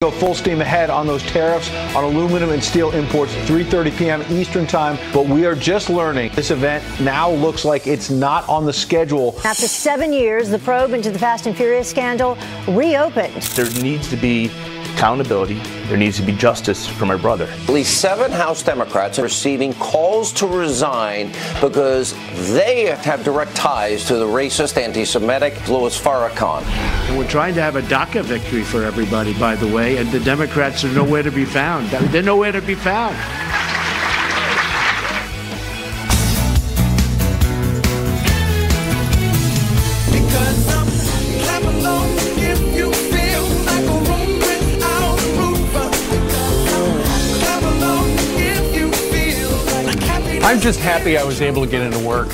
Go full steam ahead on those tariffs on aluminum and steel imports, 3:30 p.m. Eastern time. But we are just learning this event now looks like it's not on the schedule. After 7 years, the probe into the Fast and Furious scandal reopened. There needs to be accountability. There needs to be justice for my brother. At least 7 House Democrats are receiving calls to resign because they have direct ties to the racist, anti-Semitic Louis Farrakhan. We're trying to have a DACA victory for everybody, by the way, and the Democrats are nowhere to be found. They're nowhere to be found. I'm just happy I was able to get into work.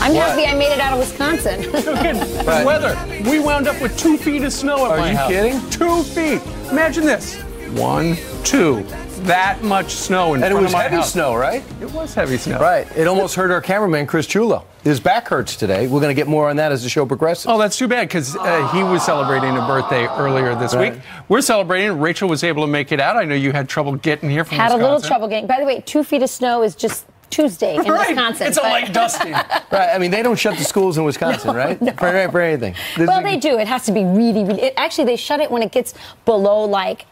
I'm happy I made it out of Wisconsin. Look at the weather. We wound up with 2 feet of snow at my house. Are you kidding? 2 feet. Imagine this. 1, 2. That much snow in front of my house. And it was heavy snow, right? It was heavy snow. Right. It almost hurt our cameraman, Chris Chulo. His back hurts today. We're going to get more on that as the show progresses. Oh, that's too bad, because he was celebrating a birthday earlier this week. We're celebrating. Rachel was able to make it out. I know you had trouble getting here from Wisconsin. Had a little trouble getting. By the way, 2 feet of snow is just Tuesday in Wisconsin. It's a light dusting. Right. I mean, they don't shut the schools in Wisconsin, right? No. For anything. Well, they do. It has to be really, really. Actually, they shut it when it gets below like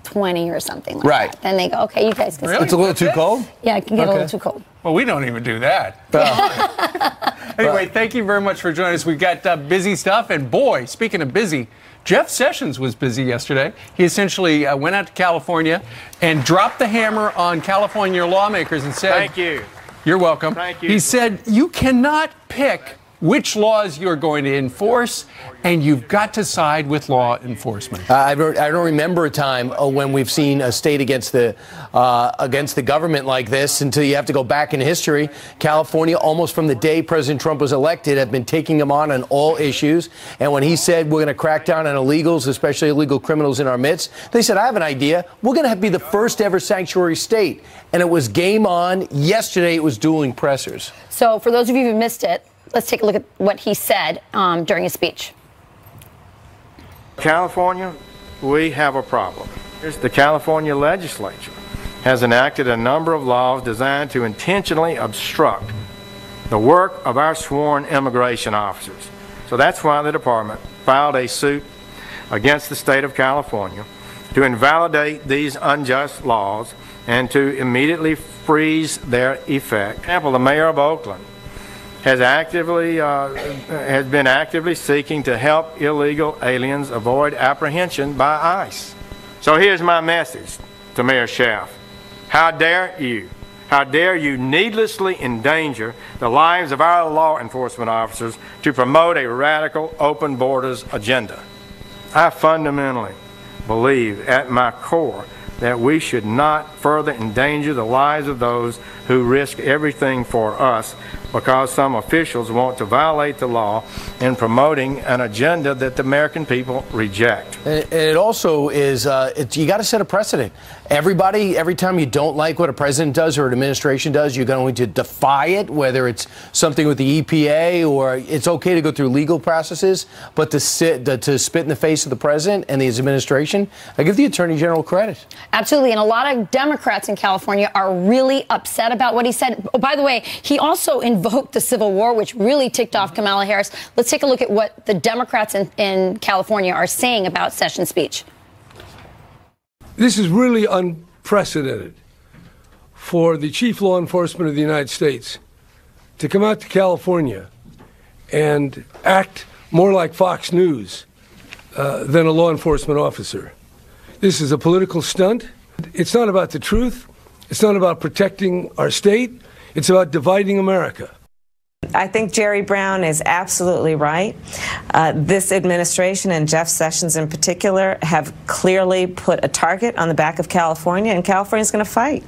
20 or something like that. Then they go, okay, you guys can It's a little too cold? Yeah, it can get a little too cold. Well, we don't even do that. Anyway, thank you very much for joining us. We've got busy stuff. And boy, speaking of busy, Jeff Sessions was busy yesterday. He essentially went out to California and dropped the hammer on California lawmakers and said, Thank you. You're welcome. Thank you. He said, you cannot pick which laws you're going to enforce, and you've got to side with law enforcement. I don't remember a time when we've seen a state against the government like this until you have to go back in history. California, almost from the day President Trump was elected, have been taking him on all issues. And when he said we're going to crack down on illegals, especially illegal criminals in our midst, they said, I have an idea. We're going to be the first ever sanctuary state. And it was game on. Yesterday, it was dueling pressers. So for those of you who missed it, let's take a look at what he said during his speech. California, we have a problem. The California legislature has enacted a number of laws designed to intentionally obstruct the work of our sworn immigration officers. So that's why the department filed a suit against the state of California to invalidate these unjust laws and to immediately freeze their effect. For example, the mayor of Oakland has been actively seeking to help illegal aliens avoid apprehension by ICE. So here's my message to Mayor Schaaf. How dare you? How dare you needlessly endanger the lives of our law enforcement officers to promote a radical open borders agenda? I fundamentally believe at my core that we should not further endanger the lives of those who risk everything for us because some officials want to violate the law in promoting an agenda that the American people reject. And it also is, you got to set a precedent. Everybody, every time you don't like what a president does or an administration does, you're going to defy it, whether it's something with the EPA or it's okay to go through legal processes, but to spit in the face of the president and his administration, I give the Attorney General credit. Absolutely. And a lot of Democrats in California are really upset about what he said. Oh, by the way, he also invoked the Civil War, which really ticked off Kamala Harris. Let's take a look at what the Democrats in California are saying about Sessions' speech. This is really unprecedented for the chief law enforcement of the United States to come out to California and act more like Fox News than a law enforcement officer. This is a political stunt. It's not about the truth. It's not about protecting our state. It's about dividing America. I think Jerry Brown is absolutely right. This administration and Jeff Sessions in particular have clearly put a target on the back of California, and California's going to fight.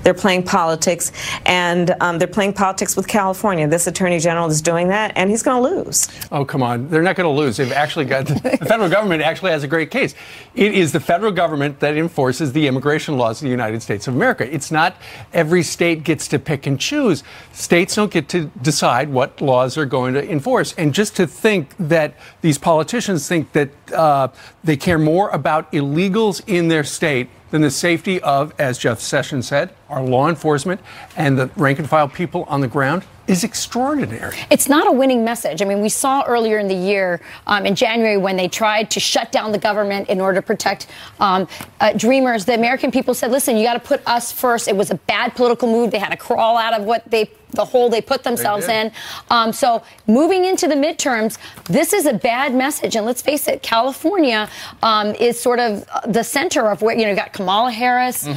They're playing politics, and they're playing politics with California. This Attorney General is doing that, and he's going to lose. Oh, come on. They're not going to lose. They've actually got the federal government actually has a great case. It is the federal government that enforces the immigration laws of the United States of America. It's not every state gets to pick and choose. States don't get to decide decide what laws are going to enforce. And just to think that these politicians think that they care more about illegals in their state than the safety of, as Jeff Sessions said, our law enforcement and the rank and file people on the ground is extraordinary. It's not a winning message. I mean, we saw earlier in the year, in January, when they tried to shut down the government in order to protect Dreamers, the American people said, listen, you got to put us first. It was a bad political move. They had to crawl out of the hole they put themselves in. So moving into the midterms, this is a bad message. And let's face it, California is sort of the center of where, you got Kamala Harris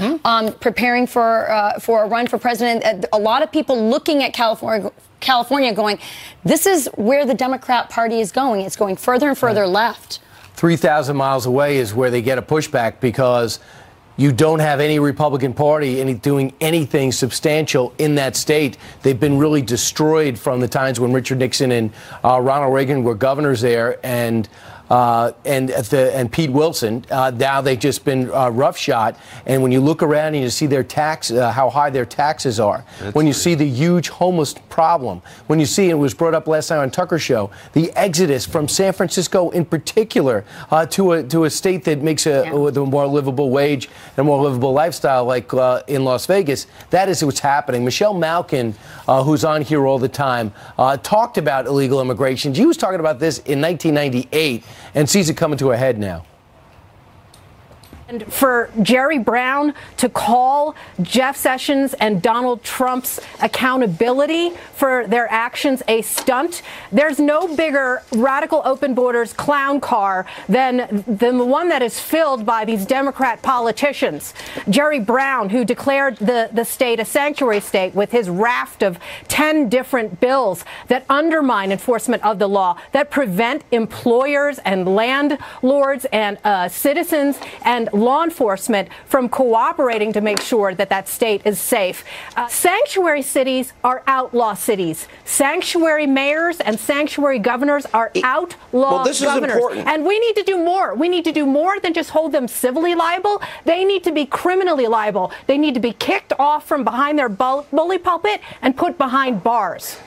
preparing for a run for president. A lot of people looking at California going, this is where the Democrat Party is going. It's going further and further left. 3,000 miles away is where they get a pushback because you don't have any Republican Party doing anything substantial in that state. They've been really destroyed from the times when Richard Nixon and Ronald Reagan were governors there, and Pete Wilson. Now they've just been roughshod. And when you look around and you see their how high their taxes are, when you see the huge homeless problem, when you see, it was brought up last night on Tucker's show, the exodus from San Francisco in particular to a state that makes with a more livable wage and more livable lifestyle like in Las Vegas. That is what's happening. Michelle Malkin, who's on here all the time, talked about illegal immigration. She was talking about this in 1998. And sees it coming to a head now. And for Jerry Brown to call Jeff Sessions and Donald Trump's accountability for their actions a stunt, there's no bigger radical open borders clown car than the one that is filled by these Democrat politicians. Jerry Brown, who declared the state a sanctuary state with his raft of 10 different bills that undermine enforcement of the law, that prevent employers and landlords and citizens and law enforcement from cooperating to make sure that that state is safe. Sanctuary cities are outlaw cities. Sanctuary mayors and sanctuary governors are outlaw governors. And we need to do more. We need to do more than just hold them civilly liable. They need to be criminally liable. They need to be kicked off from behind their bully pulpit and put behind bars.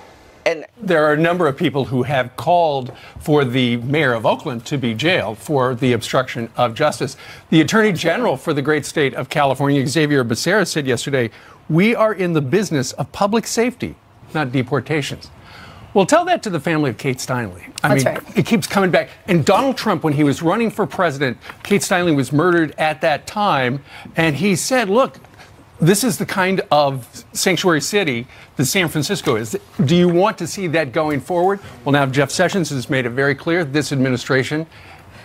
And there are a number of people who have called for the mayor of Oakland to be jailed for the obstruction of justice. The attorney general for the great state of California, Xavier Becerra, said yesterday, we are in the business of public safety, not deportations. Well, tell that to the family of Kate Steinle. I mean, it keeps coming back. And Donald Trump, when he was running for president, Kate Steinle was murdered at that time. And he said, look, this is the kind of sanctuary city that San Francisco is. Do you want to see that going forward? Well, now Jeff Sessions has made it very clear this administration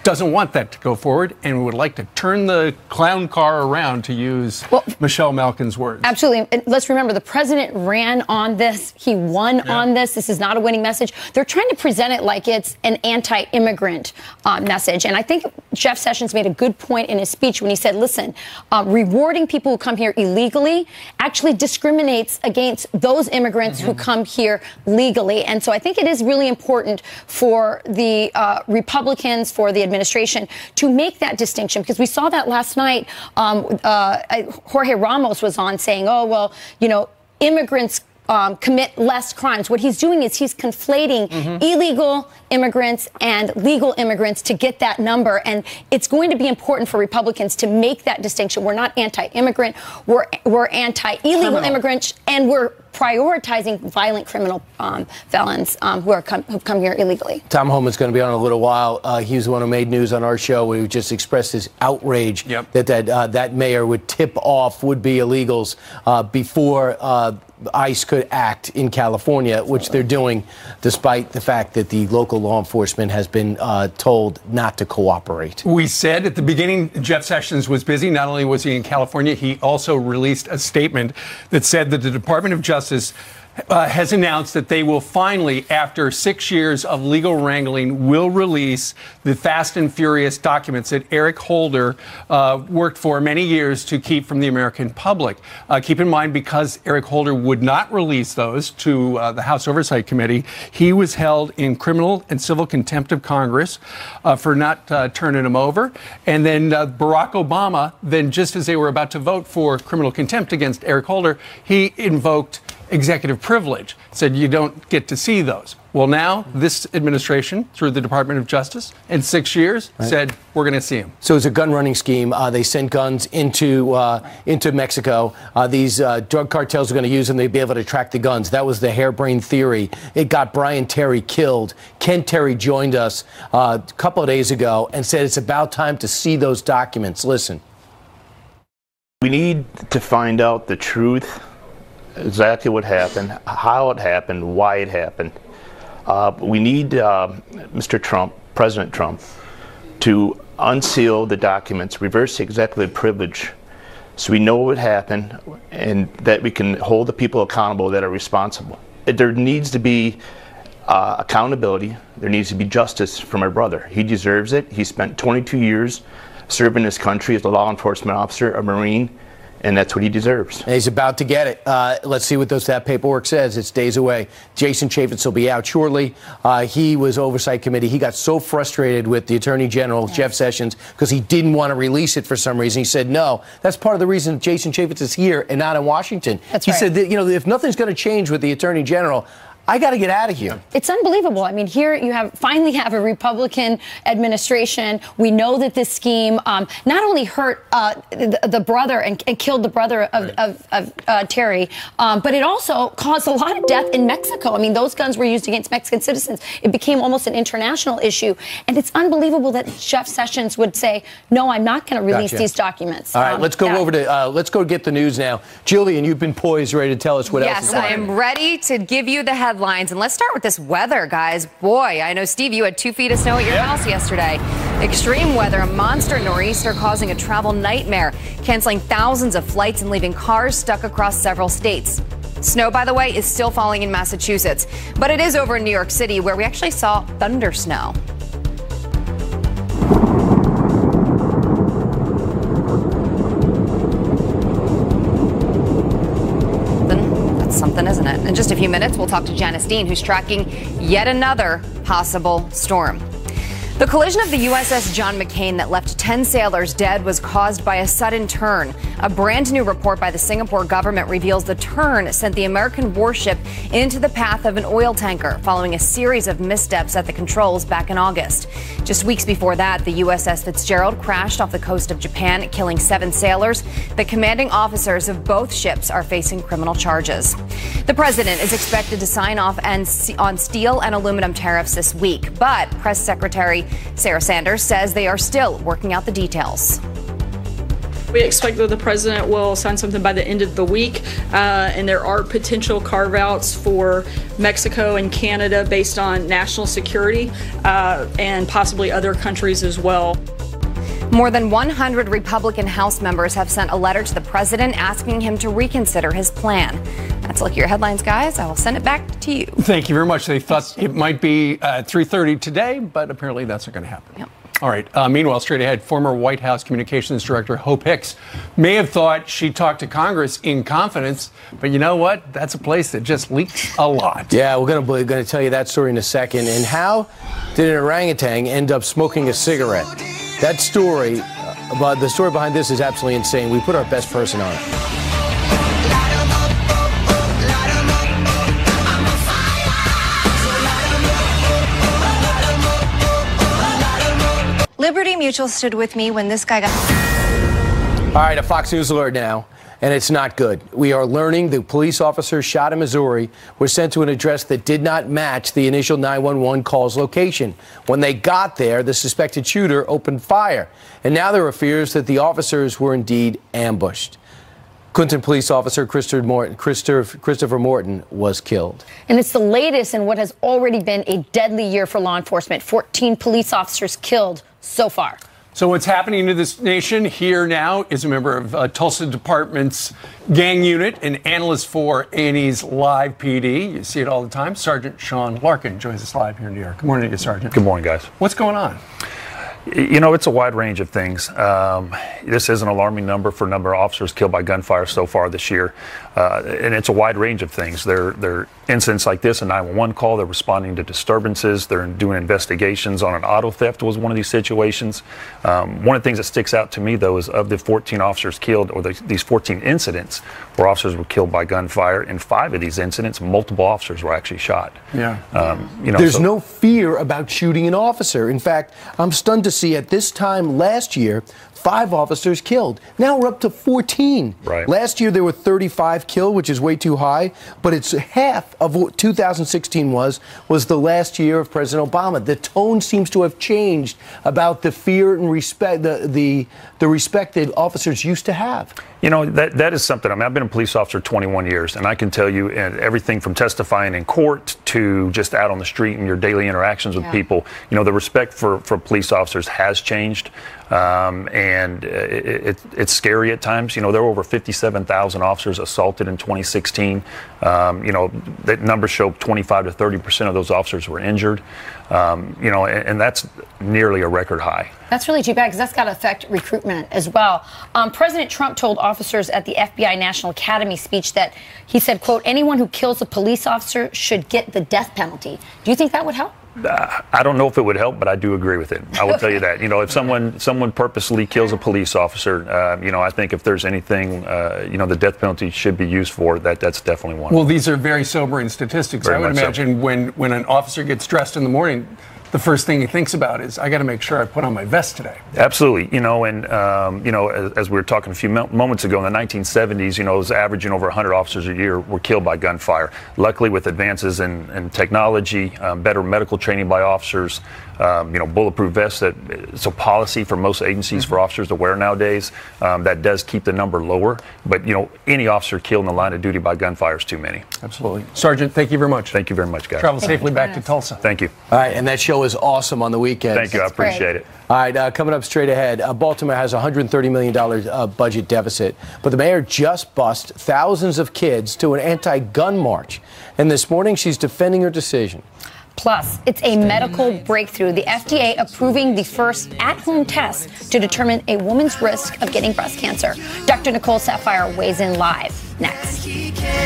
doesn't want that to go forward and would like to turn the clown car around, to use Michelle Malkin's words. Absolutely. And let's remember, the president ran on this. He won on this. This is not a winning message. They're trying to present it like it's an anti-immigrant message. And I think Jeff Sessions made a good point in his speech when he said, listen, rewarding people who come here illegally actually discriminates against those immigrants who come here legally. And so I think it is really important for the Republicans, for the administration, to make that distinction, because we saw that last night. Jorge Ramos was on saying, oh, well, immigrants commit less crimes. What he's doing is he's conflating illegal immigrants and legal immigrants to get that number. And it's going to be important for Republicans to make that distinction. We're not anti-immigrant. We're anti-illegal immigrants, and we're prioritizing violent criminal felons who've come here illegally. Tom Homan's going to be on in a little while. He was the one who made news on our show where he just expressed his outrage that mayor would tip off would-be illegals before ICE could act in California, which they're doing despite the fact that the local law enforcement has been told not to cooperate. We said at the beginning Jeff Sessions was busy. Not only was he in California, he also released a statement that said that the Department of Justice has announced that they will finally, after 6 years of legal wrangling, will release the Fast and Furious documents that Eric Holder worked for many years to keep from the American public. Keep in mind, because Eric Holder would not release those to the House Oversight Committee, he was held in criminal and civil contempt of Congress for not turning them over. And then Barack Obama, then just as they were about to vote for criminal contempt against Eric Holder, he invoked executive privilege, said you don't get to see those. Well, now this administration, through the Department of Justice, in 6 years, said we're going to see them. So it's a gun running scheme. They sent guns into Mexico. These drug cartels are going to use them. They'd be able to track the guns. That was the harebrained theory. It got Brian Terry killed. Ken Terry joined us a couple of days ago and said it's about time to see those documents. Listen. We need to find out the truth, exactly what happened, how it happened, why it happened. We need Mr. Trump, President Trump, to unseal the documents, reverse the executive privilege, so we know what happened and that we can hold the people accountable that are responsible. There needs to be accountability. There needs to be justice for my brother. He deserves it. He spent 22 years serving this country as a law enforcement officer, a Marine, and that's what he deserves. And he's about to get it. Let's see what that paperwork says. It's days away. Jason Chaffetz will be out shortly. He was oversight committee. He got so frustrated with the Attorney General, Jeff Sessions, because he didn't want to release it for some reason. He said, no, that's part of the reason Jason Chaffetz is here and not in Washington. That's he right. said that, if nothing's going to change with the Attorney General, I got to get out of here. It's unbelievable. I mean, here you finally have a Republican administration. We know that this scheme not only hurt the brother and killed the brother of Terry, but it also caused a lot of death in Mexico. I mean, those guns were used against Mexican citizens. It became almost an international issue. And it's unbelievable that Jeff Sessions would say, no, I'm not going to release these documents. All right, let's go over to, let's go get the news now. Jillian, you've been poised, ready to tell us what else is going on. Yes, I am ready to give you the headlines. And let's start with this weather, guys. Boy, I know, Steve, you had 2 feet of snow at your house yesterday. Extreme weather, a monster nor'easter causing a travel nightmare, canceling thousands of flights and leaving cars stuck across several states. Snow, by the way, is still falling in Massachusetts, but it is over in New York City, where we actually saw thunder snow. Something, isn't it? In just a few minutes, we'll talk to Janice Dean, who's tracking yet another possible storm. The collision of the USS John McCain that left 10 sailors dead was caused by a sudden turn. A brand new report by the Singapore government reveals the turn sent the American warship into the path of an oil tanker following a series of missteps at the controls back in August. Just weeks before that, the USS Fitzgerald crashed off the coast of Japan, killing 7 sailors. The commanding officers of both ships are facing criminal charges. The president is expected to sign off on steel and aluminum tariffs this week, but Press Secretary Sarah Sanders says they are still working out the details. We expect that the president will sign something by the end of the week, and there are potential carve-outs for Mexico and Canada based on national security and possibly other countries as well. More than 100 Republican House members have sent a letter to the president asking him to reconsider his plan. That's a look at your headlines, guys. I will send it back to you. Thank you very much. They thought it might be 3:30 today, but apparently that's not going to happen. Yep. All right. Meanwhile, straight ahead, former White House Communications Director Hope Hicks may have thought she talked to Congress in confidence, but you know what? That's a place that just leaks a lot. Yeah, we're going to tell you that story in a second. And how did an orangutan end up smoking a cigarette? That story, but the story behind this is absolutely insane. We put our best person on it. Liberty Mutual stood with me when this guy got... All right, a Fox News alert now, and it's not good. We are learning the police officers shot in Missouri were sent to an address that did not match the initial 911 call's location. When they got there, the suspected shooter opened fire, and now there are fears that the officers were indeed ambushed. Clinton police officer Christopher Morton was killed. And it's the latest in what has already been a deadly year for law enforcement. 14 police officers killed so far. So what's happening to this nation here now is a member of Tulsa Department's gang unit and analyst for A&E's Live PD. You see it all the time. Sergeant Sean Larkin joins us live here in New York. Good morning to you, Sergeant. Good morning, guys. What's going on? You know, it's a wide range of things. This is an alarming number for number of officers killed by gunfire so far this year. And it's a wide range of things. They're incidents like this, a 911 call, they're responding to disturbances, they're doing investigations on an auto theft was one of these situations. One of the things that sticks out to me, though, is of the 14 officers killed, or these 14 incidents where officers were killed by gunfire, in 5 of these incidents, multiple officers were actually shot. Yeah. You know, there's no fear about shooting an officer. In fact, I'm stunned to see at this time last year, 5 officers killed. Now we're up to 14. Right. Last year there were 35 killed, which is way too high, but it's half of what 2016 was the last year of President Obama. The tone seems to have changed about the fear and respect, the respect that officers used to have. You know, that is something. I mean, I've been a police officer 21 years, and I can tell you everything from testifying in court to just out on the street and your daily interactions with people, you know, the respect for police officers has changed. And it's scary at times. You know, there were over 57,000 officers assaulted in 2016. You know, that numbers show 25 to 30% of those officers were injured. You know, and that's nearly a record high. That's really too bad, because that's got to affect recruitment as well. President Trump told officers at the FBI National Academy speech that he said, quote, anyone who kills a police officer should get the death penalty. Do you think that would help? I don't know if it would help, but I do agree with it. I will tell you that. You know, if someone purposely kills a police officer, you know, I think if there's anything, you know, the death penalty should be used for, that's definitely one. Well, these are very sobering statistics. Very I would much imagine so. when an officer gets dressed in the morning, the first thing he thinks about is, I got to make sure I put on my vest today. Absolutely. You know, and, you know, as we were talking a few moments ago, in the 1970s, you know, it was averaging over 100 officers a year were killed by gunfire. Luckily, with advances in technology, better medical training by officers, you know, bulletproof vests, that it's a policy for most agencies for officers to wear nowadays. That does keep the number lower. But, you know, any officer killed in the line of duty by gunfire is too many. Absolutely. Sergeant, thank you very much. Thank you very much, guys. Travel safely back to Tulsa. Thank you. All right, and that show is awesome on the weekend. Thank you. I appreciate it. All right, coming up straight ahead, Baltimore has a $130 million budget deficit, but the mayor just bussed thousands of kids to an anti-gun march. And this morning, she's defending her decision. Plus, it's a medical breakthrough. The FDA approving the first at-home test to determine a woman's risk of getting breast cancer. Dr. Nicole Saphier weighs in live next.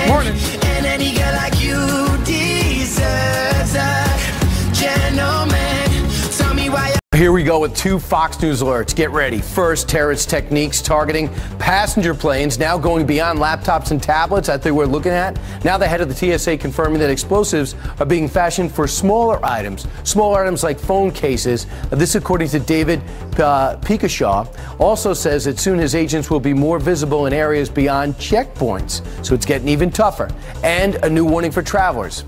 Morning. And any girl like you deserves a gentleman. Tell me why. Here we go with 2 Fox News alerts. Get ready. First, terrorist techniques targeting passenger planes, now going beyond laptops and tablets that they were looking at. Now the head of the TSA confirming that explosives are being fashioned for smaller items like phone cases. This, according to David Pikashaw, also says that soon his agents will be more visible in areas beyond checkpoints. So it's getting even tougher. And a new warning for travelers.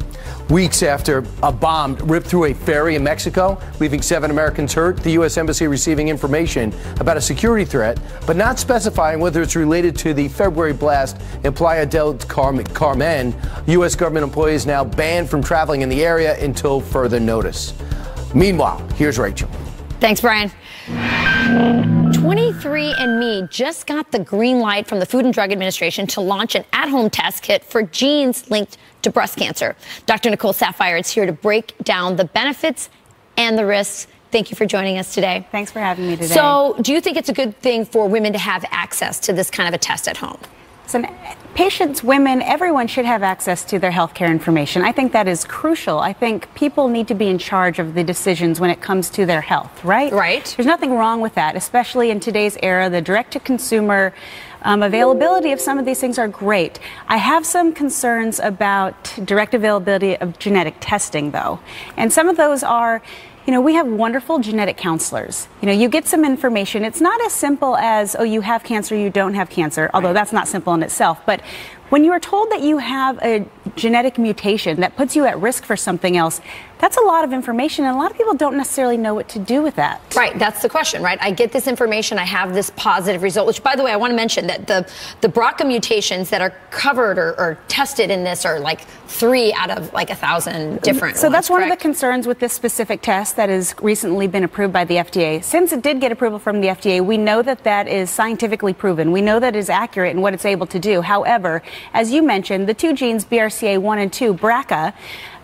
Weeks after a bomb ripped through a ferry in Mexico, leaving 7 Americans hurt, the U.S. Embassy receiving information about a security threat, but not specifying whether it's related to the February blast in Playa del Carmen. U.S. government employees now banned from traveling in the area until further notice. Meanwhile, here's Rachel. Thanks, Brian. 23andMe just got the green light from the Food and Drug Administration to launch an at-home test kit for genes linked to breast cancer. Dr. Nicole Saphier is here to break down the benefits and the risks. Thank you for joining us today. Thanks for having me today. So, do you think it's a good thing for women to have access to this kind of a test at home? So, patients, women, everyone should have access to their health care information. I think that is crucial. I think people need to be in charge of the decisions when it comes to their health, right? Right. There's nothing wrong with that, especially in today's era. The direct-to-consumer availability of some of these things are great. I have some concerns about direct availability of genetic testing, though. And some of those are, you know, we have wonderful genetic counselors. You know, you get some information. It's not as simple as, oh, you have cancer, you don't have cancer, although that's not simple in itself. But when you are told that you have a genetic mutation that puts you at risk for something else, that's a lot of information, and a lot of people don't necessarily know what to do with that. Right, that's the question, right? I get this information, I have this positive result, which, by the way, I want to mention that the BRCA mutations that are covered or tested in this are like 3 out of like 1,000 different So ones, that's one of the correct? concerns with this specific test that has recently been approved by the FDA. Since it did get approval from the FDA, we know that that is scientifically proven. We know that is accurate in what it's able to do. However, as you mentioned, the 2 genes, BRCA1 and 2, BRCA,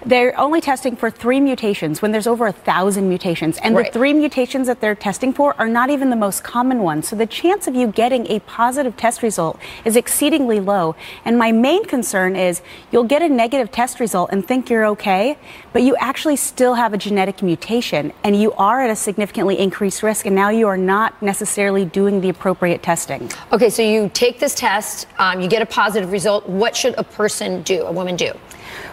they're only testing for 3 mutations when there's over 1,000 mutations. And the 3 mutations that they're testing for are not even the most common ones. So the chance of you getting a positive test result is exceedingly low. And my main concern is you'll get a negative test result and think you're okay, but you actually still have a genetic mutation and you are at a significantly increased risk, and now you are not necessarily doing the appropriate testing. Okay, so you take this test, you get a positive result. What should a person do, a woman do?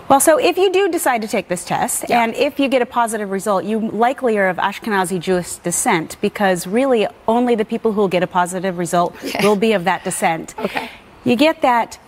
Well, so if you do decide to take this test, and if you get a positive result, you likely are of Ashkenazi Jewish descent, because really only the people who will get a positive result will be of that descent. Okay. You get that.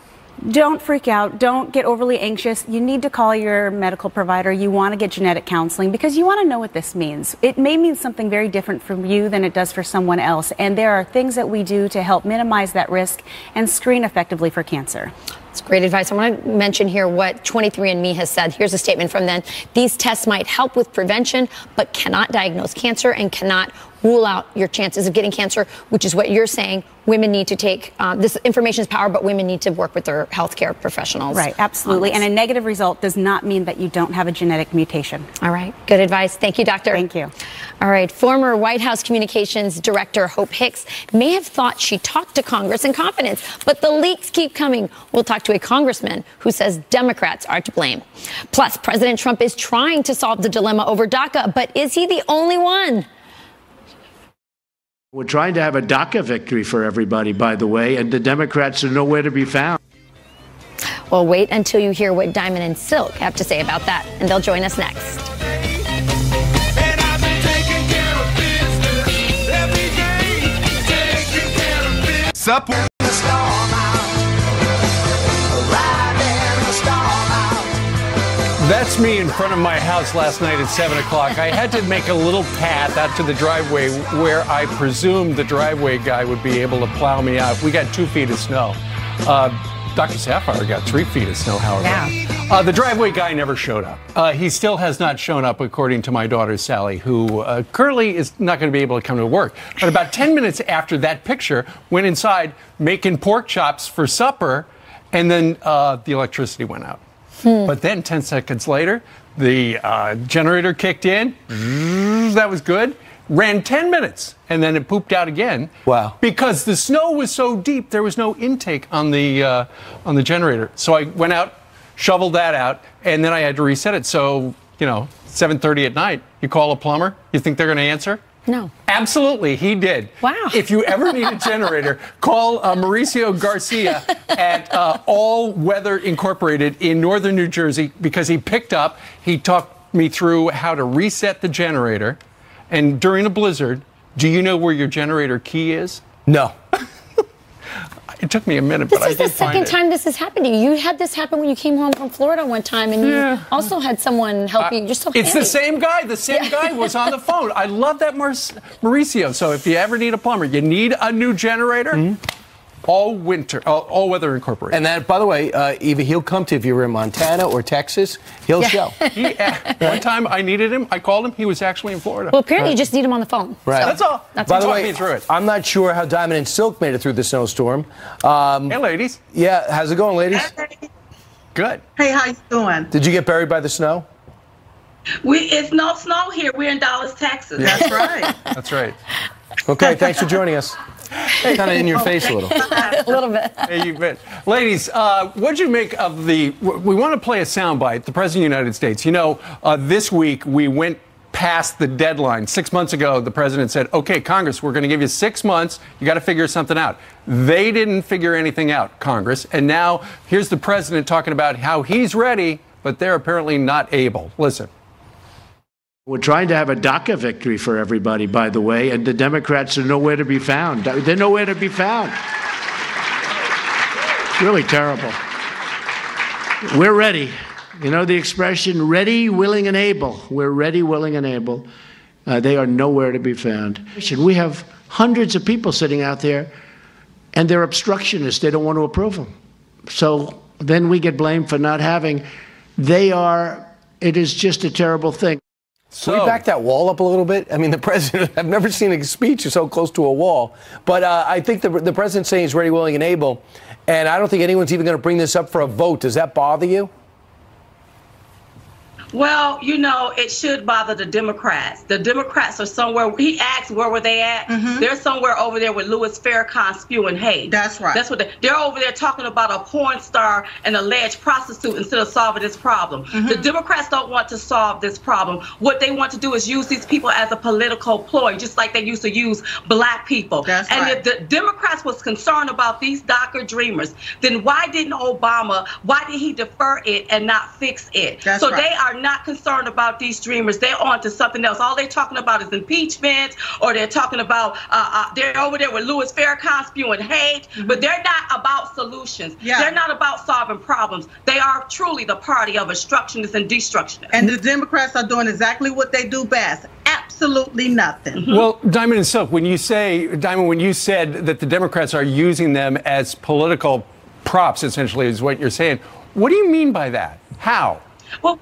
Don't freak out. Don't get overly anxious. You need to call your medical provider. You want to get genetic counseling because you want to know what this means. It may mean something very different for you than it does for someone else. And there are things that we do to help minimize that risk and screen effectively for cancer. That's great advice. I want to mention here what 23andMe has said. Here's a statement from them. These tests might help with prevention, but cannot diagnose cancer and cannot rule out your chances of getting cancer, which is what you're saying. Women need to take this information is power, but women need to work with their healthcare professionals. Right, absolutely. And a negative result does not mean that you don't have a genetic mutation. All right, good advice. Thank you, doctor. Thank you. All right, former White House Communications Director Hope Hicks may have thought she talked to Congress in confidence, but the leaks keep coming. We'll talk to a congressman who says Democrats are to blame. Plus, President Trump is trying to solve the dilemma over DACA, but is he the only one? We're trying to have a DACA victory for everybody, by the way, and the Democrats are nowhere to be found. Well, wait until you hear what Diamond and Silk have to say about that, and they'll join us next. That's me in front of my house last night at 7 o'clock. I had to make a little path out to the driveway where I presumed the driveway guy would be able to plow me out. We got 2 feet of snow. Dr. Sapphire got 3 feet of snow, however. Yeah. The driveway guy never showed up. He still has not shown up, according to my daughter, Sally, who currently is not going to be able to come to work. But about 10 minutes after that picture, went inside making pork chops for supper, and then the electricity went out. But then 10 seconds later, the generator kicked in. That was good. Ran 10 minutes, and then it pooped out again. Wow. Because the snow was so deep, there was no intake on the generator. So I went out, shoveled that out, and then I had to reset it. So, 7:30 at night, you call a plumber, you think they're going to answer? No. Absolutely, he did. Wow. If you ever need a generator, call Mauricio Garcia at All Weather Incorporated in northern New Jersey, because he picked up, he talked me through how to reset the generator. And during a blizzard, do you know where your generator key is? No. It took me a minute, but I did find it. This is the second time this has happened to you. You had this happen when you came home from Florida one time, and you also had someone help you. You're so It's the same guy. The same guy was on the phone. I love that Mauricio. So if you ever need a plumber, you need a new generator, All Weather Incorporated. And that, by the way, Eva, he'll come to if you were in Montana or Texas. He'll show. One time I needed him. I called him. He was actually in Florida. Well, apparently you just need him on the phone. Right. So That's all. By the Talk way, me through it. I'm not sure how Diamond and Silk made it through the snowstorm. Hey, ladies. Yeah, how's it going, ladies? Good. Hey, how you doing? Did you get buried by the snow? It's no snow here. We're in Dallas, Texas. Yeah. That's right. That's right. Okay, thanks for joining us. Kind of in your face a little. A little bit. Hey, you bet. Ladies, what'd you make of we want to play a soundbite, the President of the United States. This week we went past the deadline. 6 months ago, the President said, okay, Congress, we're going to give you 6 months. You got to figure something out. They didn't figure anything out, Congress. And now here's the President talking about how he's ready, but they're apparently not able. Listen. We're trying to have a DACA victory for everybody, by the way, and the Democrats are nowhere to be found. They're nowhere to be found. It's really terrible. We're ready. You know the expression, ready, willing, and able. We're ready, willing, and able. They are nowhere to be found. We have hundreds of people sitting out there, and they're obstructionists. They don't want to approve them. So then we get blamed for not having. It is just a terrible thing. Can we back that wall up a little bit? I mean, the president, I've never seen a speech so close to a wall. But I think the president's saying he's ready, willing, and able. And I don't think anyone's even going to bring this up for a vote. Does that bother you? Well, you know, it should bother the Democrats. The Democrats are somewhere. He asked where were they at? They're somewhere over there with Louis Farrakhan spewing hate. That's right. That's what they're over there talking about, a porn star and alleged prostitute, instead of solving this problem. The Democrats don't want to solve this problem. What they want to do is use these people as a political ploy, just like they used to use black people. That's and right. If the Democrats was concerned about these DACA dreamers, then why did he defer it and not fix it? That's so right. They are not concerned about these dreamers. They're on to something else. All they're talking about is impeachment, or they're talking about they're over there with Louis Farrakhan spewing hate, but they're not about solutions. They're not about solving problems. They are truly the party of obstructionists and destructionists. And the Democrats are doing exactly what they do best. Absolutely nothing. Well, Diamond and Silk, when you said that the Democrats are using them as political props, essentially, is what you're saying. What do you mean by that? How? Well,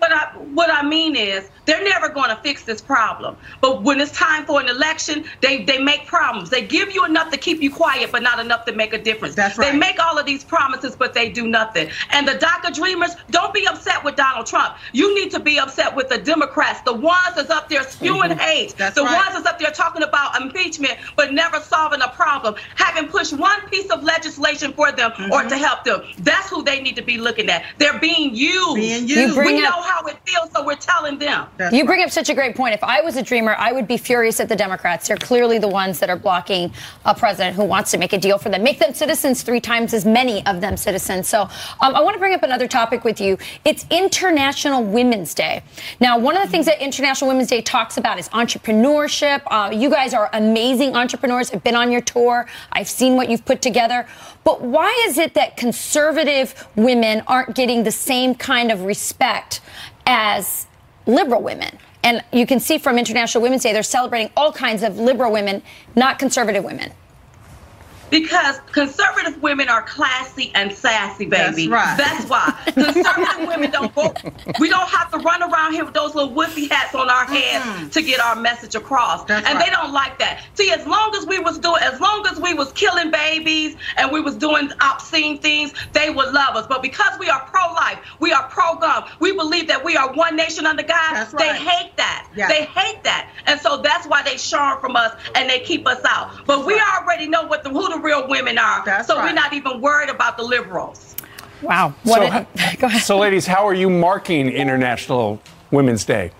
what I mean is they're never going to fix this problem. But when it's time for an election, they make problems. They give you enough to keep you quiet, but not enough to make a difference. That's right. They make all of these promises, but they do nothing. And the DACA dreamers, don't be upset with Donald Trump. You need to be upset with the Democrats, the ones that's up there spewing hate, the ones that's up there talking about impeachment, but never solving a problem, having pushed one piece of legislation for them or to help them. That's who they need to be looking at. They're being used. We know how it feels, so we're telling them. You bring up such a great point. If I was a dreamer, I would be furious at the Democrats. They're clearly the ones that are blocking a president who wants to make a deal for them. Make them citizens 3 times as many of them citizens. So I want to bring up another topic with you. It's International Women's Day. Now, one of the things that International Women's Day talks about is entrepreneurship. You guys are amazing entrepreneurs. I've been on your tour. I've seen what you've put together. But why is it that conservative women aren't getting the same kind of respect as liberal women? And you can see from International Women's Day, they're celebrating all kinds of liberal women, not conservative women. Because conservative women are classy and sassy, baby. That's right. That's why. Conservative women don't go. We don't have to run around here with those little wussy hats on our heads to get our message across. That's and right. They don't like that. See, as long as we was killing babies and we was doing obscene things, they would love us. But because we are pro-life, we are pro-gun, we believe that we are one nation under God. That's right. They hate that. Yeah. They hate that. And so that's why they shun from us and they keep us out. But we already know who the real women are. That's so right. We're not even worried about the liberals. Wow. Go ahead. So, ladies, how are you marking International Women's Day?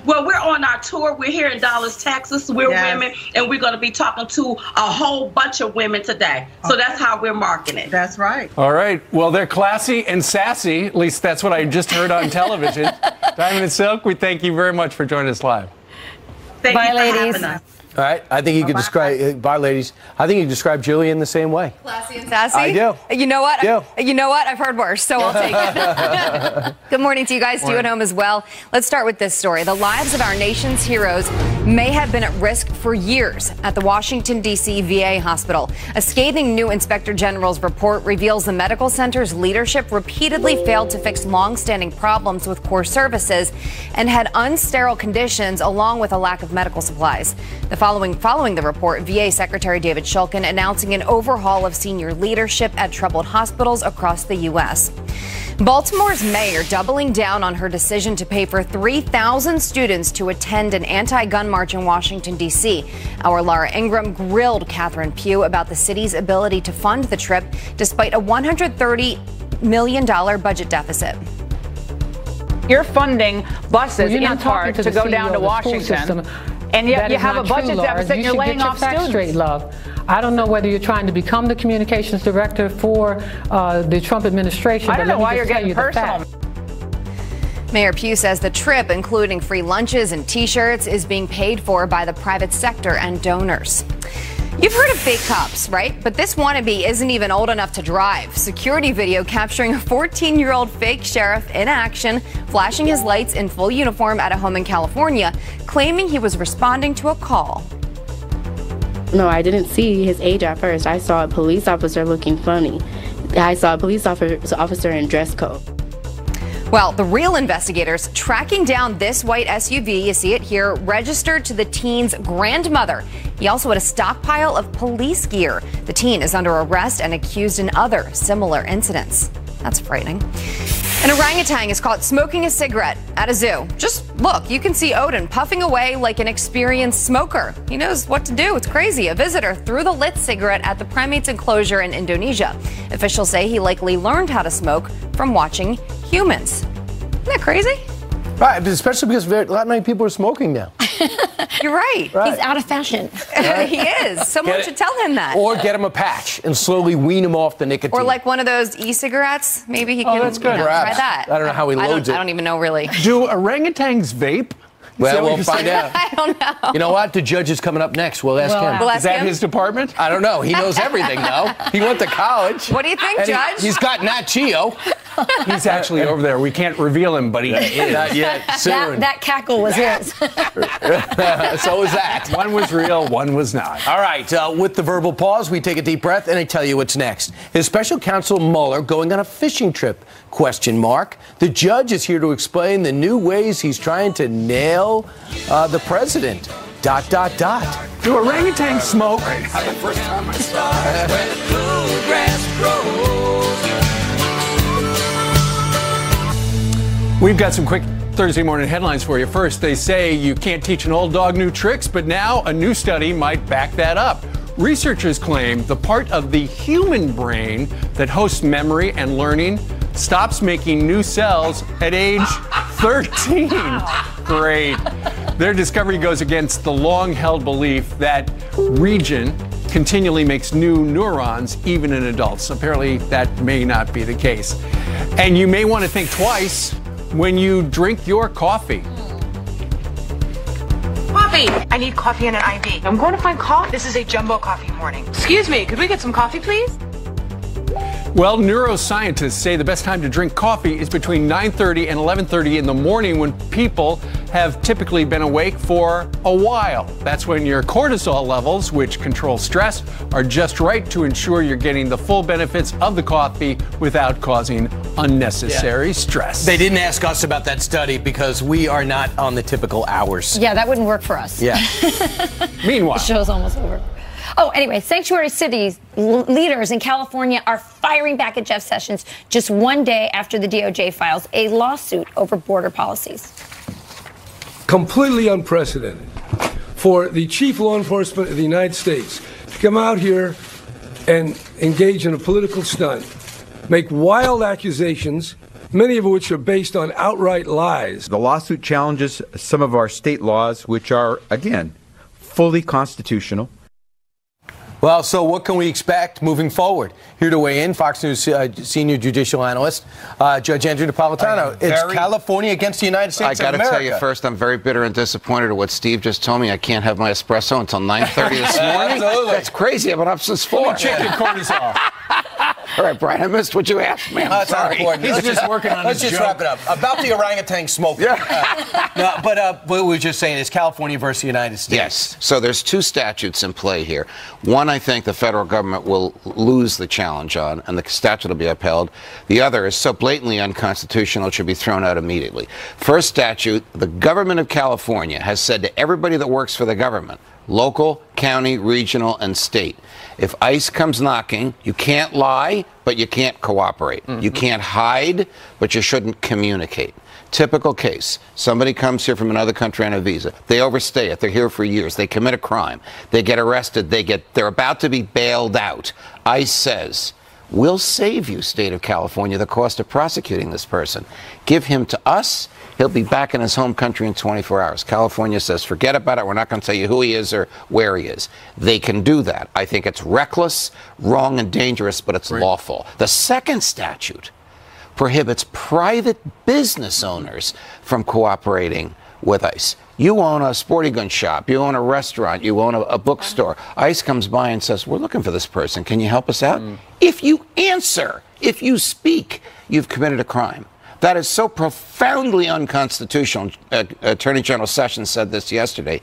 Well, we're on our tour. We're here in Dallas, Texas. We're women, and we're going to be talking to a whole bunch of women today. So that's how we're marking it. That's right. All right. Well, they're classy and sassy. At least that's what I just heard on television. Diamond and Silk, we thank you very much for joining us live. Thank you for having us. All right, I think you could describe, bye ladies, I think you could describe Jillian the same way. Classy and sassy? I do. You know what? You know what? I've heard worse, so I'll take it. Good morning to you guys, to you at home as well. Let's start with this story. The lives of our nation's heroes may have been at risk for years at the Washington, D.C. VA hospital. A scathing new Inspector General's report reveals the medical center's leadership repeatedly failed to fix long-standing problems with core services and had unsterile conditions along with a lack of medical supplies. Following the report, VA Secretary David Shulkin announcing an overhaul of senior leadership at troubled hospitals across the U.S. Baltimore's mayor doubling down on her decision to pay for 3,000 students to attend an anti-gun march in Washington, D.C. Our Laura Ingram grilled Catherine Pugh about the city's ability to fund the trip despite a $130 million budget deficit. You're funding buses in part to go down to Washington. And yet you have a budget deficit and you're laying off students. Straight, love. I don't know whether you're trying to become the communications director for the Trump administration. I don't know why you're getting personal. Mayor Pugh says the trip, including free lunches and T-shirts, is being paid for by the private sector and donors. You've heard of fake cops, right? But this wannabe isn't even old enough to drive. Security video capturing a 14-year-old fake sheriff in action, flashing his lights in full uniform at a home in California, claiming he was responding to a call. No, I didn't see his age at first. I saw a police officer looking funny. I saw a police officer in dress code. Well, the real investigators tracking down this white SUV, you see it here, registered to the teen's grandmother. He also had a stockpile of police gear. The teen is under arrest and accused in other similar incidents. That's frightening. An orangutan is caught smoking a cigarette at a zoo. Just look, you can see Odin puffing away like an experienced smoker. He knows what to do. It's crazy. A visitor threw the lit cigarette at the primate's enclosure in Indonesia. Officials say he likely learned how to smoke from watching humans. Isn't that crazy? Right, especially because not many people are smoking now. You're right. He's out of fashion. He is. Someone should tell him that. Or get him a patch and slowly wean him off the nicotine. Or like one of those e-cigarettes. Maybe he can that's good. try that. I don't know how he loads it. I don't even know really. Do orangutans vape? Well, we'll find out. I don't know. You know what? The judge is coming up next. We'll ask him. We'll ask Is that him? his department? I don't know. He knows everything, though. He went to college. What do you think, And Judge? He's got Nat Geo. He's actually over there. We can't reveal him, but he is. Not yet. Soon. That cackle was his. So was that. One was real, one was not. All right. With the verbal pause, we take a deep breath, and I tell you what's next. Is Special Counsel Mueller going on a fishing trip? ? The judge is here to explain the new ways he's trying to nail the president. ... Do orangutans smoke? The first time I saw it, where the bluegrass grows. We've got some quick Thursday morning headlines for you. First, they say you can't teach an old dog new tricks, but now a new study might back that up. Researchers claim the part of the human brain that hosts memory and learning stops making new cells at age 13. Great. Their discovery goes against the long-held belief that region continually makes new neurons, even in adults. Apparently, that may not be the case. And you may want to think twice when you drink your coffee. Coffee! I need coffee and an IV. I'm going to find coffee. This is a jumbo coffee morning. Excuse me, could we get some coffee, please? Well, neuroscientists say the best time to drink coffee is between 9:30 and 11:30 in the morning when people have typically been awake for a while. That's when your cortisol levels, which control stress, are just right to ensure you're getting the full benefits of the coffee without causing unnecessary stress. They didn't ask us about that study because we are not on the typical hours. Yeah, that wouldn't work for us. Yeah. Meanwhile. The show's almost over. Oh, anyway, sanctuary cities leaders in California are firing back at Jeff Sessions just one day after the DOJ files a lawsuit over border policies. Completely unprecedented for the chief law enforcement of the United States to come out here and engage in a political stunt, make wild accusations, many of which are based on outright lies. The lawsuit challenges some of our state laws, which are, again, fully constitutional. Well, so what can we expect moving forward? Here to weigh in, Fox News senior judicial analyst, Judge Andrew Napolitano. It's California against the United States of America. I got to tell you first, I'm very bitter and disappointed at what Steve just told me. I can't have my espresso until 9:30 this morning. Absolutely. That's crazy. I've been up since 4. Let me check your cortisol. All right, Brian, I missed what you asked me. I'm sorry. He's just working on Let's his just joke. wrap it up. About the orangutan smoking. But what we were just saying is California versus the United States. Yes. So there's 2 statutes in play here. One, I think the federal government will lose the challenge on, and the statute will be upheld. The other is so blatantly unconstitutional it should be thrown out immediately. First statute, the government of California has said to everybody that works for the government, local, county, regional, and state, if ICE comes knocking, you can't lie, but you can't cooperate. You can't hide, but you shouldn't communicate. Typical case. Somebody comes here from another country on a visa. They overstay it. They're here for years. They commit a crime. They get arrested. They're about to be bailed out. ICE says, we'll save you, state of California, the cost of prosecuting this person. Give him to us. He'll be back in his home country in 24 hours. California says, forget about it. We're not going to tell you who he is or where he is. They can do that. I think it's reckless, wrong, and dangerous, but it's lawful. The second statute prohibits private business owners from cooperating with ICE. You own a sporting goods shop, you own a restaurant, you own a bookstore. ICE comes by and says, we're looking for this person. Can you help us out? If you answer, if you speak, you've committed a crime. That is so profoundly unconstitutional. Attorney General Sessions said this yesterday.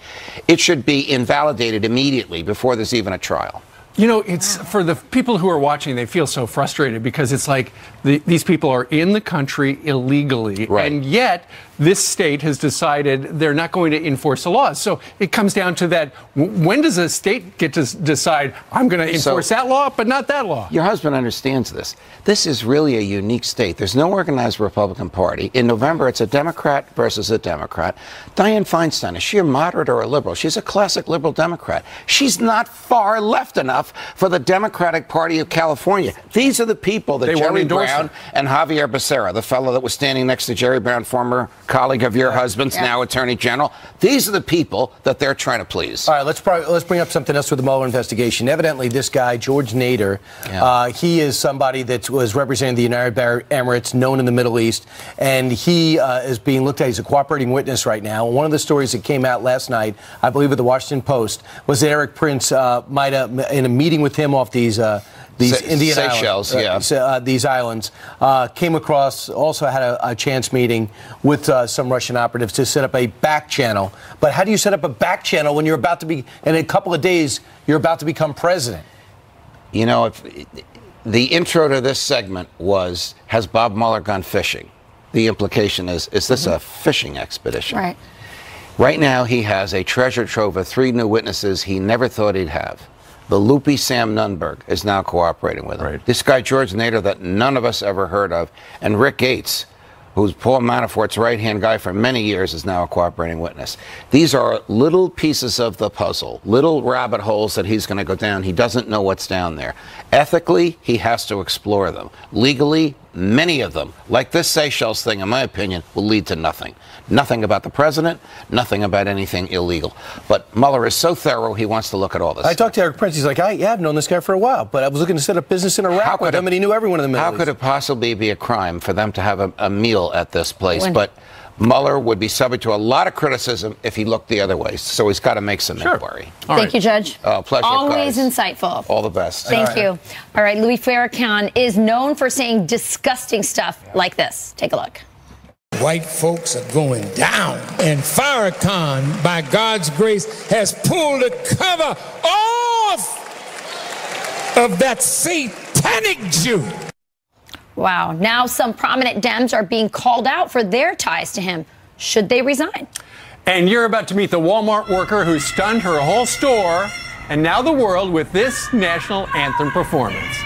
It should be invalidated immediately before there's even a trial. You know, it's for the people who are watching, they feel so frustrated because it's like these people are in the country illegally, and yet this state has decided they're not going to enforce the laws. So it comes down to that. When does a state get to decide, I'm going to enforce that law, but not that law? Your husband understands this. This is really a unique state. There's no organized Republican Party. In November, it's a Democrat versus a Democrat. Dianne Feinstein, is she a moderate or a liberal? She's a classic liberal Democrat. She's not far left enough for the Democratic Party of California. These are the people that Jerry Brown and Javier Becerra, the fellow that was standing next to Jerry Brown, former colleague of your husband's, now Attorney General, these are the people that they're trying to please. All right, let's bring up something else with the Mueller investigation. Evidently, this guy, George Nader, he is somebody that was representing the United Arab Emirates, known in the Middle East, and he is being looked at. He's a cooperating witness right now. One of the stories that came out last night, I believe at the Washington Post, was that Eric Prince might have, in a meeting with him off these Indian Seychelles, islands, these islands, came across, also had a chance meeting with some Russian operatives to set up a back channel. But how do you set up a back channel when you're about to be, in a couple of days, you're about to become president? You know, if the intro to this segment was, has Bob Mueller gone fishing? The implication is this a fishing expedition? Right. Right now, he has a treasure trove of 3 new witnesses he never thought he'd have. The loopy Sam Nunberg is now cooperating with him. Right. This guy, George Nader, that none of us ever heard of, and Rick Gates, who's Paul Manafort's right-hand guy for many years, is now a cooperating witness. These are little pieces of the puzzle, little rabbit holes that he's going to go down. He doesn't know what's down there. Ethically, he has to explore them. Legally, many of them, like this Seychelles thing, in my opinion, will lead to nothing. Nothing about the president, nothing about anything illegal. But Mueller is so thorough, he wants to look at all this. I talked to Eric Prince. He's like, I've known this guy for a while, but I was looking to set up business in Iraq with him, and he knew everyone in the Middle East. How could it possibly be a crime for them to have a meal at this place? But Mueller would be subject to a lot of criticism if he looked the other way. So he's got to make some inquiry. Thank you, Judge. Pleasure, Always guys. insightful. All the best. Thank you. All right, Louis Farrakhan is known for saying disgusting stuff like this. Take a look. White folks are going down. And Farrakhan, by God's grace, has pulled the cover off of that satanic Jew. Wow. Now some prominent Dems are being called out for their ties to him. Should they resign? And you're about to meet the Walmart worker who stunned her whole store and now the world with this national anthem performance.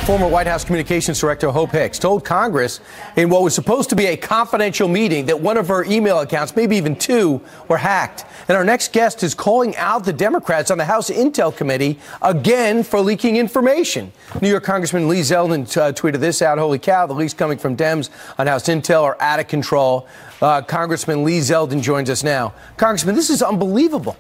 Former White House Communications Director Hope Hicks told Congress in what was supposed to be a confidential meeting that one of her email accounts, maybe even 2, were hacked. And our next guest is calling out the Democrats on the House Intel Committee again for leaking information. New York Congressman Lee Zeldin tweeted this out. Holy cow, the leaks coming from Dems on House Intel are out of control. Congressman Lee Zeldin joins us now. Congressman, this is unbelievable.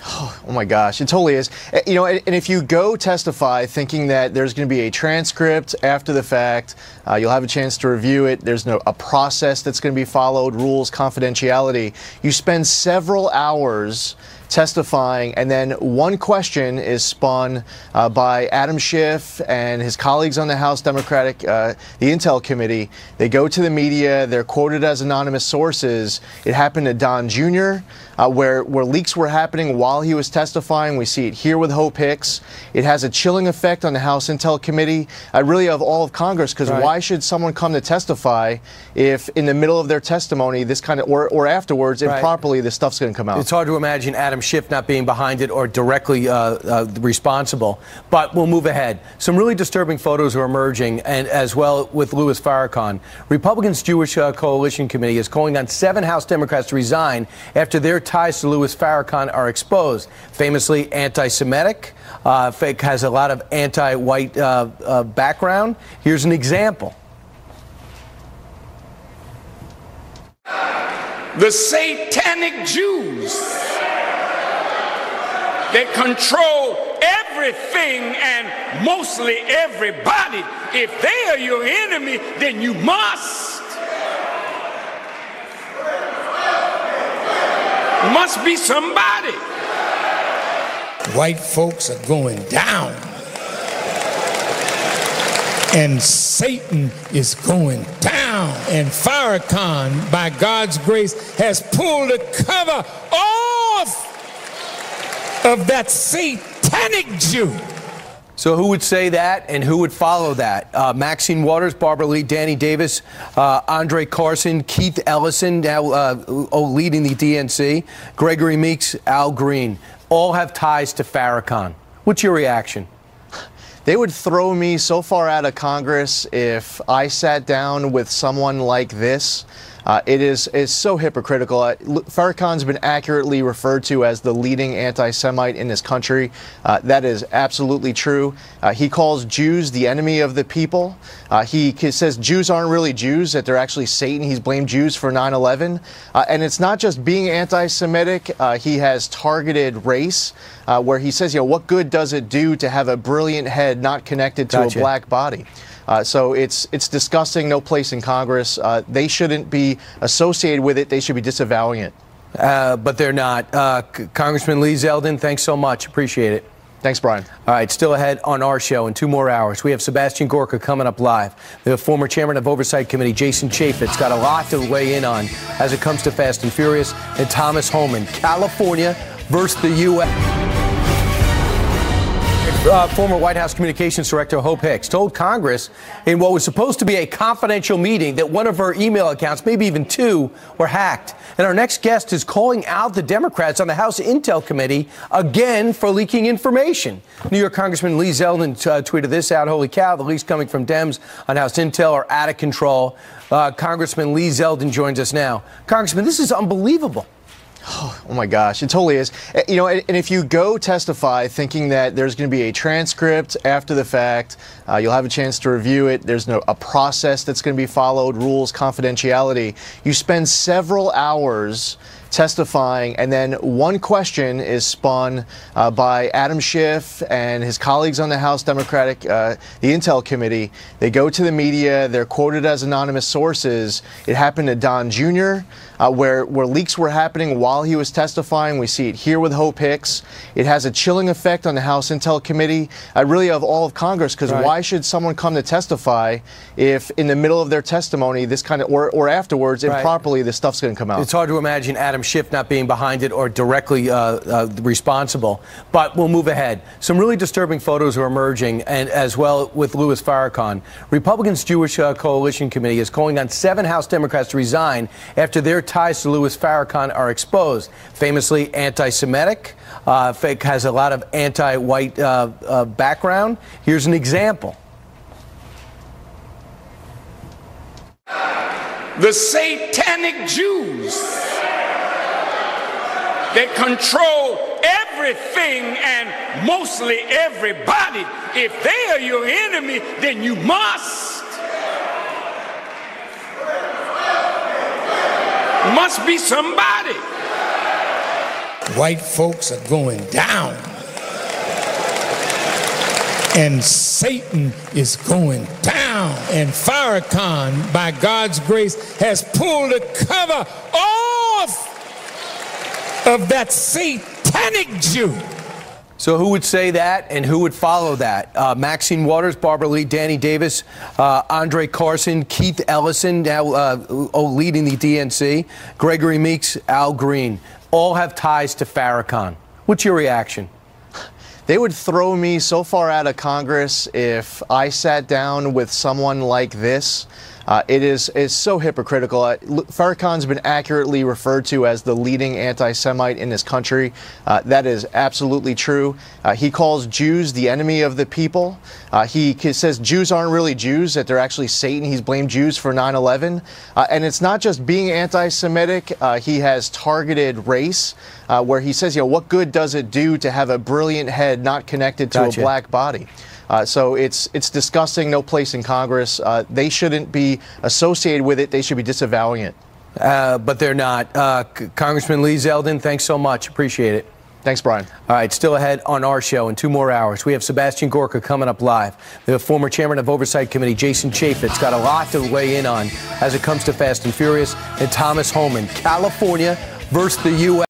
Oh my gosh, it totally is. You know, and if you go testify thinking that there's going to be a transcript after the fact, you'll have a chance to review it. There's a process that's going to be followed, rules, confidentiality. You spend several hours testifying, and then one question is spun by Adam Schiff and his colleagues on the House Democratic, the Intel Committee. They go to the media. They're quoted as anonymous sources. It happened to Don Jr., where leaks were happening while he was testifying. We see it here with Hope Hicks. It has a chilling effect on the House Intel Committee, really of all of Congress, because why should someone come to testify if in the middle of their testimony, this kind of, or afterwards, improperly, this stuff's going to come out? It's hard to imagine Adam Schiff not being behind it or directly responsible. But we'll move ahead. Some really disturbing photos are emerging, and as well with Louis Farrakhan. Republicans' Jewish Coalition Committee is calling on 7 House Democrats to resign after their ties to Louis Farrakhan are exposed. Famously anti-Semitic, has a lot of anti-white background. Here's an example. The satanic Jews that control everything and mostly everybody. If they are your enemy, then you must be somebody. White folks are going down. And Satan is going down. And Farrakhan, by God's grace, has pulled the cover off of that satanic Jew. So who would say that and who would follow that? Maxine Waters, Barbara Lee, Danny Davis, Andre Carson, Keith Ellison, now leading the DNC, Gregory Meeks, Al Green, all have ties to Farrakhan. What's your reaction? They would throw me so far out of Congress if I sat down with someone like this. It's so hypocritical. Farrakhan's been accurately referred to as the leading anti-Semite in this country. That is absolutely true. He calls Jews the enemy of the people. He says Jews aren't really Jews, that they're actually Satan. He's blamed Jews for 9/11. And it's not just being anti-Semitic. He has targeted race, where he says, what good does it do to have a brilliant head not connected to a black body? So it's disgusting, no place in Congress. They shouldn't be associated with it. They should be disavowing it. But they're not. Congressman Lee Zeldin, thanks so much. Appreciate it. Thanks, Brian. All right, still ahead on our show in 2 more hours. We have Sebastian Gorka coming up live. The former chairman of Oversight Committee, Jason Chaffetz, got a lot to weigh in on as it comes to Fast and Furious. And Thomas Homan, California versus the U.S. Former White House Communications Director Hope Hicks told Congress in what was supposed to be a confidential meeting that one of her email accounts, maybe even 2, were hacked. And our next guest is calling out the Democrats on the House Intel Committee again for leaking information. New York Congressman Lee Zeldin tweeted this out. Holy cow, the leaks coming from Dems on House Intel are out of control. Congressman Lee Zeldin joins us now. Congressman, this is unbelievable. Oh my gosh, it totally is. And if you go testify thinking that there's going to be a transcript after the fact, you'll have a chance to review it. There's a process that's going to be followed, rules, confidentiality. You spend several hours testifying, and then one question is spun by Adam Schiff and his colleagues on the House Democratic, the Intel Committee. They go to the media. They're quoted as anonymous sources. It happened to Don Jr., where leaks were happening while he was testifying. We see it here with Hope Hicks. It has a chilling effect on the House Intel Committee, really of all of Congress, because why should someone come to testify if in the middle of their testimony, this kind of, or afterwards, improperly, this stuff's going to come out? It's hard to imagine Adam Schiff not being behind it or directly responsible. But we'll move ahead. Some really disturbing photos are emerging, and as well with Louis Farrakhan. Republicans' Jewish Coalition Committee is calling on 7 House Democrats to resign after their ties to Louis Farrakhan are exposed. Famously anti-Semitic, has a lot of anti-white background. Here's an example. The satanic Jews that control everything and mostly everybody. If they are your enemy, then you must be somebody. White folks are going down. And Satan is going down. And Farrakhan, by God's grace, has pulled the cover off of that satanic Jew. So who would say that and who would follow that? Maxine Waters, Barbara Lee, Danny Davis, Andre Carson, Keith Ellison, now leading the DNC, Gregory Meeks, Al Green, all have ties to Farrakhan. What's your reaction? They would throw me so far out of Congress if I sat down with someone like this. It's so hypocritical. Farrakhan's been accurately referred to as the leading anti-Semite in this country. That is absolutely true. He calls Jews the enemy of the people. He says Jews aren't really Jews, that they're actually Satan. He's blamed Jews for 9/11. And it's not just being anti-Semitic. He has targeted race, where he says, what good does it do to have a brilliant head not connected to a black body? So it's disgusting, no place in Congress. They shouldn't be associated with it. They should be disavowing it. But they're not. Congressman Lee Zeldin, thanks so much. Appreciate it. Thanks, Brian. All right, still ahead on our show in 2 more hours. We have Sebastian Gorka coming up live. The former chairman of Oversight Committee, Jason Chaffetz, got a lot to weigh in on as it comes to Fast and Furious. And Thomas Homan, California versus the U.S.